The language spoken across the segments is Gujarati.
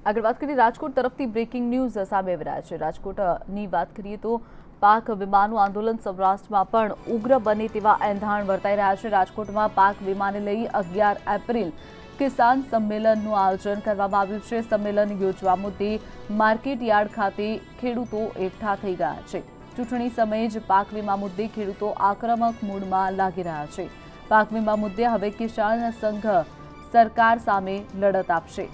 આગળ વાત કરીએ રાજકોટ તરફથી બ્રેકિંગ ન્યૂઝ સામે આવી રહ્યા છે। રાજકોટની વાત કરીએ તો પાક વીમાનું આંદોલન સૌરાષ્ટ્રમાં પણ ઉગ્ર બને તેવા એંધાણ વર્તાઈ રહ્યા છે। રાજકોટમાં પાક વીમાને લઈ 11 એપ્રિલ કિસાન સંમેલનનું આયોજન કરવામાં આવ્યું છે। સંમેલન યોજવા મુદ્દે માર્કેટ યાર્ડ ખાતે ખેડૂતો એકઠા થઈ ગયા છે। ચૂંટણી સમયે જ પાક વીમા મુદ્દે ખેડૂતો આક્રમક મૂડમાં લાગી રહ્યા છે। પાક વીમા મુદ્દે હવે કિસાન સંઘ સરકાર સામે લડત આપશે।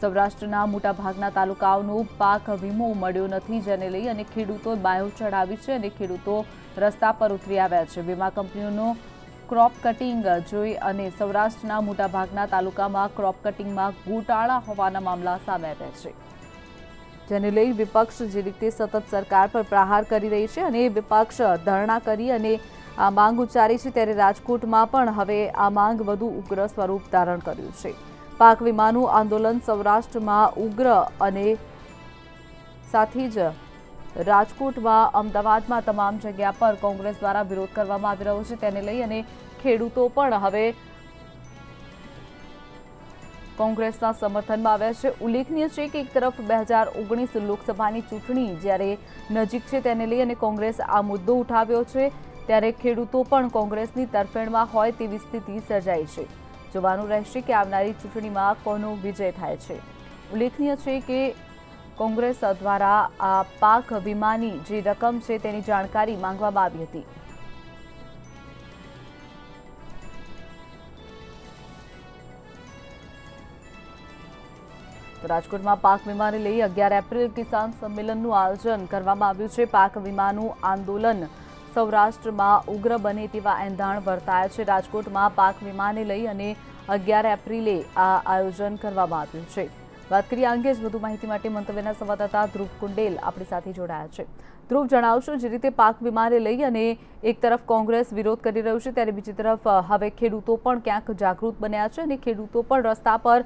સૌરાષ્ટ્રના મોટાભાગના તાલુકાઓનો પાક વીમો મળ્યો નથી, જેને લઈ અને ખેડૂતો બાયો ચડાવી છે અને ખેડૂતો રસ્તા પર ઉતરી આવ્યા છે। વીમા કંપનીઓનો ક્રોપ કટિંગ જોઈ અને સૌરાષ્ટ્રના મોટાભાગના તાલુકામાં ક્રોપ કટિંગમાં ગોટાળા હોવાના મામલા સામે આવ્યા છે, જેને લઈ વિપક્ષ જે રીતે સતત સરકાર પર પ્રહાર કરી રહી છે અને વિપક્ષ ધરણા કરી અને આ માંગ ઉચ્ચારી છે, ત્યારે રાજકોટમાં પણ હવે આ માંગ વધુ ઉગ્ર સ્વરૂપ ધારણ કર્યું છે। પાક વીમાનું આંદોલન સૌરાષ્ટ્રમાં ઉગ્ર અને સાથે જ રાજકોટમાં અમદાવાદમાં તમામ જગ્યા પર કોંગ્રેસ દ્વારા વિરોધ કરવામાં આવી રહ્યો છે, તેને લઈ અને ખેડૂતો પણ હવે કોંગ્રેસના સમર્થનમાં આવ્યા છે। ઉલ્લેખનીય છે કે એક તરફ 2019 લોકસભાની ચૂંટણી જ્યારે નજીક છે, તેને લઈ અને કોંગ્રેસ આ મુદ્દો ઉઠાવ્યો છે, ત્યારે ખેડૂતો પણ કોંગ્રેસની તરફેણમાં હોય તેવી સ્થિતિ સર્જાઈ છે। જોવાનું રહેશે કે આવનારી ચૂંટણીમાં કોનો વિજય થાય છે। ઉલ્લેખનીય છે કે કોંગ્રેસ દ્વારા આ પાક વીમાની જે રકમ છે તેની જાણકારી માંગવામાં આવી હતી। તો રાજકોટમાં પાક વીમાને લઈ 11 એપ્રિલ કિસાન સંમેલનનું આયોજન કરવામાં આવ્યું છે। પાક વીમાનું આંદોલન સૌરાષ્ટ્રમાં ઉગ્ર બને તેવા એંધાણ વર્તાયા છે। રાજકોટમાં પાક વીમાને લઈ અને 11 એપ્રિલે આ આયોજન કરવામાં આવ્યું છે। વાત કરીએ આ અંગે જ વધુ માહિતી માટે મંતવ્યના સંવાદદાતા ધ્રુવ કુંડેલ આપણી સાથે જોડાયા છે। ધ્રુવ, જણાવશો જે રીતે પાક વીમાને લઈ અને એક તરફ કોંગ્રેસ વિરોધ કરી રહ્યું છે, ત્યારે બીજી તરફ હવે ખેડૂતો પણ ક્યાંક જાગૃત બન્યા છે અને ખેડૂતો પણ રસ્તા પર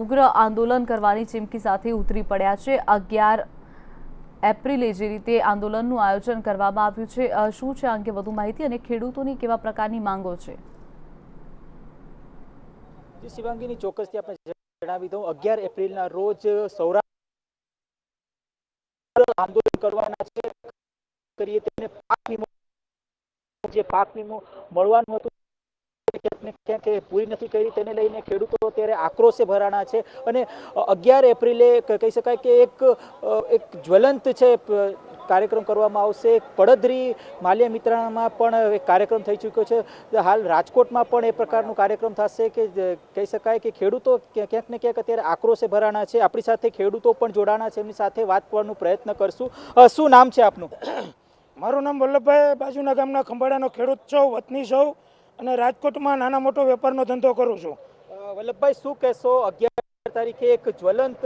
ઉગ્ર આંદોલન કરવાની ચીમકી સાથે ઉતરી પડ્યા છે। 11 એપ્રિલે જે રીતે આંદોલનનું આયોજન કરવામાં આવ્યું છે, શું છે આ અંગે વધુ માહિતી અને ખેડૂતોની કેવા પ્રકારની માંગો છે? શિવાંગીની ચોક્કસથી આપણે જણાવી દઉં, 11 એપ્રિલના રોજ સૌરાષ્ટ્ર આંદોલન કરવાના છે। કરીએ તેને પાક વીમો મળવાનું હતું ક્યાંક પૂરી નથી કરી, તેને લઈને ખેડૂતો અત્યારે આક્રોશે ભરાણા છે અને 11 એપ્રિલે કહી શકાય કે એક જ્વલંત છે કાર્યક્રમ કરવામાં આવશે। પડધરી માલ્યા મિત્રામાં પણ એક કાર્યક્રમ થઈ ચૂક્યો છે, હાલ રાજકોટમાં પણ એ પ્રકારનો કાર્યક્રમ થશે કે કહી શકાય કે ખેડૂતો ક્યાંક ને ક્યાંક અત્યારે આક્રોશે ભરાણા છે। આપણી સાથે ખેડૂતો પણ જોડાણા છે, એમની સાથે વાત કરવાનો પ્રયત્ન કરશું। શું નામ છે આપનું? મારું નામ વલ્લભભાઈ, બાજુના ગામના ખંભાળાનો ખેડૂત છું, વતની છું અને રાજકોટમાં નાના મોટો વેપારનો ધંધો કરું છું। વલ્લભભાઈ, શું કહેશો? 11 તારીખે એક જ્વલંત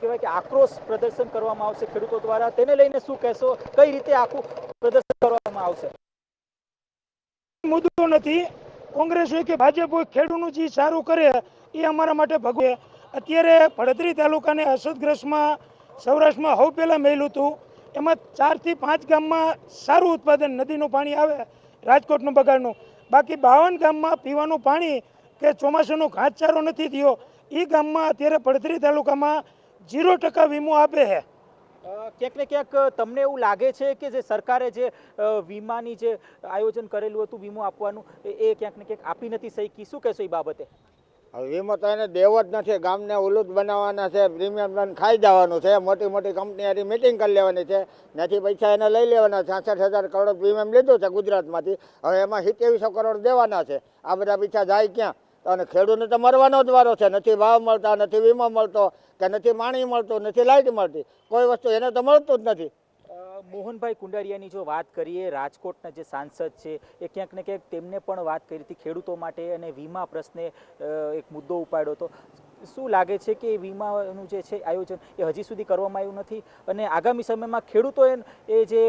કહેવાય કે આક્રોશ પ્રદર્શન કરવામાં આવશે ખેડૂતો દ્વારા, તેને લઈને શું કહેશો? કઈ રીતે આખું પ્રદર્શન કરવામાં આવશે? મુદ્દો નથી, કોંગ્રેસ હોય કે ભાજપ હોય, ખેડૂતનું જે સારું કરે એ અમારા માટે ભગવે। અત્યારે પડધરી તાલુકાને અસરગ્રસ્તમાં સૌરાષ્ટ્રમાં સૌ પહેલાં મેળ્યું હતું, એમાં 4 થી 5 ગામમાં સારું ઉત્પાદન, નદીનું પાણી આવે રાજકોટનું બગાડનું, બાકી 52 ગામમાં પીવાનું પાણી કે ચોમાસાનો ઘાસચારો નથી થયો। એ ગામમાં અત્યારે પડધરી તાલુકામાં 0% વીમો આપે છે। ક્યાંક ને ક્યાંક તમને એવું લાગે છે કે જે સરકારે જે વીમાની જે આયોજન કરેલું હતું વીમો આપવાનું, એ ક્યાંક ને ક્યાંક આપી નથી શકી? શું કહેશો એ બાબતે? વીમો તો એને દેવો જ નથી, ગામને ઉલુદ બનાવવાના છે, પ્રીમિયમ ખાઈ જવાનું છે, મોટી મોટી કંપની હારી મિટિંગ કરી લેવાની છે, નથી પૈસા એને લઈ લેવાના। 66,000 કરોડ પ્રીમિયમ લીધું છે ગુજરાતમાંથી, હવે એમાં 2700 કરોડ દેવાના છે। આ બધા પૈસા જાય ક્યાં? અને ખેડૂતને તો મરવાનો જ વારો છે, નથી ભાવ મળતા, નથી વીમો મળતો, કે નથી પાણી મળતું, નથી લાઇટ મળતી, કોઈ વસ્તુ એને તો મળતું જ નથી। મોહનભાઈ કુંડારિયાની જો વાત કરીએ, રાજકોટના જે સાંસદ છે, એ ક્યાંક ને ક્યાંક તેમને પણ વાત કરી હતી ખેડૂતો માટે અને વીમા પ્રશ્ને એક મુદ્દો ઉપાડ્યો હતો। શું લાગે છે કે વીમાનું જે છે આયોજન એ હજી સુધી કરવામાં આવ્યું નથી અને આગામી સમયમાં ખેડૂતો એ જે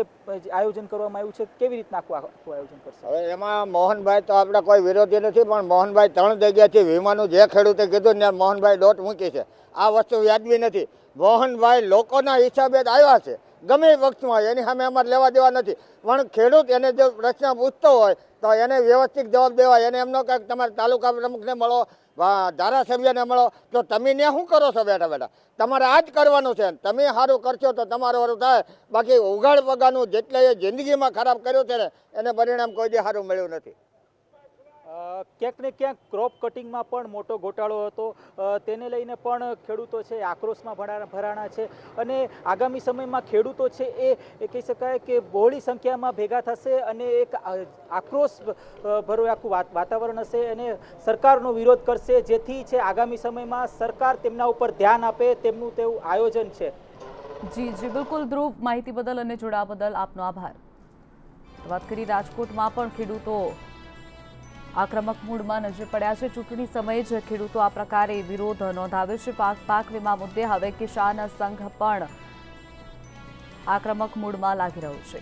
આયોજન કરવામાં આવ્યું છે કેવી રીતના આખું આયોજન કરશે? હવે એમાં મોહનભાઈ તો આપણે કોઈ વિરોધી નથી, પણ મોહનભાઈ 3 જગ્યાથી વીમાનું જે ખેડૂતે કીધું ને મોહનભાઈ દોટ મૂકી છે। આ વસ્તુ વ્યાજબી નથી। મોહનભાઈ લોકોના હિસાબે જ આવ્યા છે, ગમે વખતમાં, એની સામે અમારે લેવા દેવા નથી, પણ ખેડૂત એને જો પ્રશ્ન પૂછતો હોય તો એને વ્યવસ્થિત જવાબ દેવાય। એને એમનો કંઈક તમારે તાલુકા પ્રમુખને મળો, ધારાસભ્યને મળો તો તમે ને શું કરો છો બેઠા બેઠા? તમારે આ જ કરવાનું છે. તમે સારું કરશો તો તમારું સારું થાય. બાકી ઉઘાડ પગારનું જેટલે જિંદગીમાં ખરાબ કર્યું છે ને એને પરિણામ કોઈ દી સારું મળ્યું નથી. ક્યાંક ને ક્યાંક ક્રોપ કટિંગમાં પણ મોટો ગોટાળો હતો, તેને લઈને પણ ખેડૂતો છે આક્રોશમાં ભરાણા છે અને આગામી સમયમાં ખેડૂતો છે એ કહી શકાય કે બહોળી સંખ્યામાં ભેગા થશે અને એક આક્રોશ ભરો આખું વાતાવરણ હશે અને સરકારનો વિરોધ કરશે, જેથી છે આગામી સમયમાં સરકાર તેમના ઉપર ધ્યાન આપે તેમનું તેવું આયોજન છે. જી બિલકુલ ધ્રુવ, માહિતી બદલ અને જોડાવા બદલ આપનો આભાર. વાત કરી રાજકોટમાં પણ ખેડૂતો આક્રમક મૂડમાં નજરે પડ્યા છે. ચૂંટણી સમયે જ ખેડૂતો આ પ્રકારે વિરોધ નોંધાવે છે. પાક વીમા મુદ્દે હવે કિસાન સંઘ પણ આક્રમક મૂડમાં લાગી રહ્યું છે.